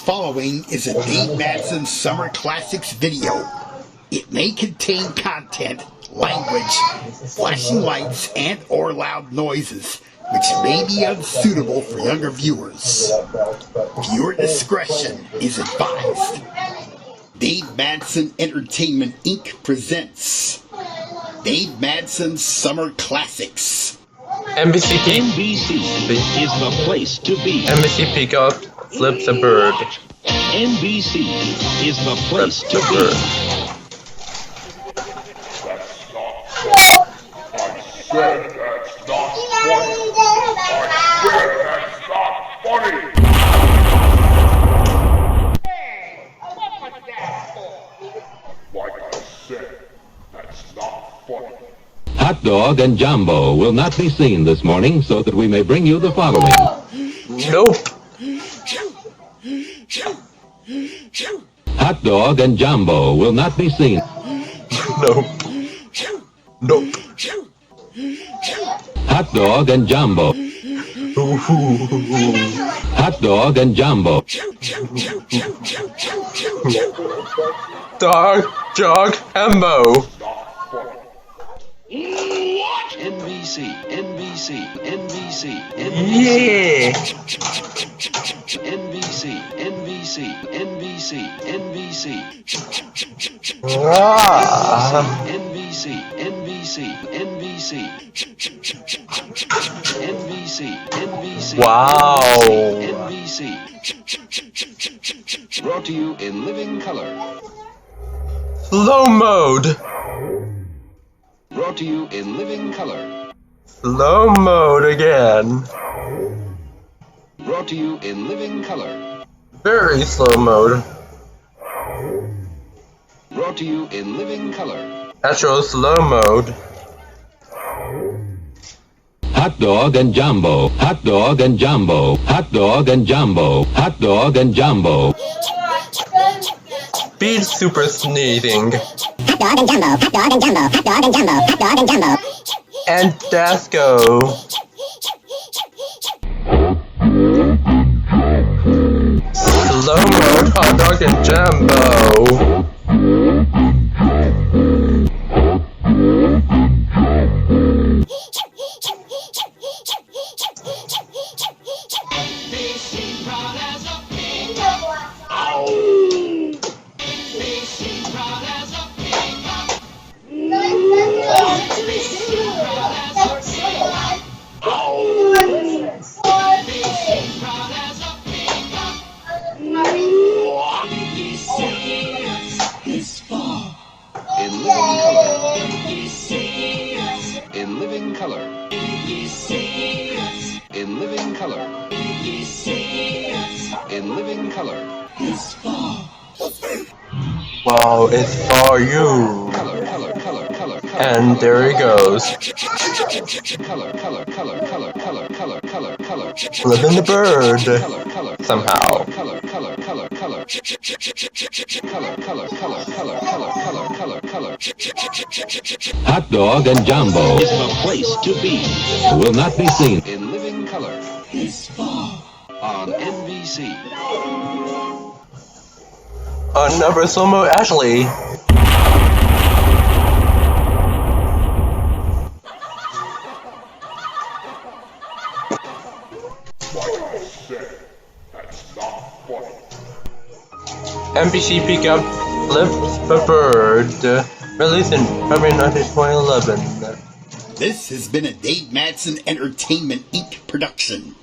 following is a Dave Madsen Summer Classics video. It may contain content, language, flashing lights, and or loud noises, which may be unsuitable for younger viewers. Viewer discretion is advised. Dave Madsen Entertainment Inc. presents Dave Madsen Summer Classics. NBC is the place to be. NBC Peacock, flip the bird. NBC is the place to be. Hot dog and jambo will not be seen this morning, so that we may bring you the following. Nope. Hot dog and jambo will not be seen. Nope. Nope. Hot dog and jambo. Hot dog and jambo. Dog, jog, hambo. NBC. Yeah. NBC. Ah. Wow. Brought to you in living color. Slow mode. Brought to you in living color. Slow mode again. Brought to you in living color. Very slow mode. Brought to you in living color. Natural slow mode. Hot dog and jambo. Hot dog and jambo. Hot dog and jambo. Hot dog and jambo. Speed super sneezing. Hot dog and jumbo, hot dog and jumbo, hot dog and jumbo, hot dog and jumbo. And Dasco. Slow mode, hot dog and jumbo. In living color. In living color. In living color. Wow, it's for you. Color. And there he goes. Color. Flipping the bird. Somehow. Hot dog and jambo Is the place to be. will not be seen. In living color. On NBC. Number slow mo Ashley. NBC Peacock flips the bird. Released in February 2011. This has been a Dave Madsen Entertainment Inc. production.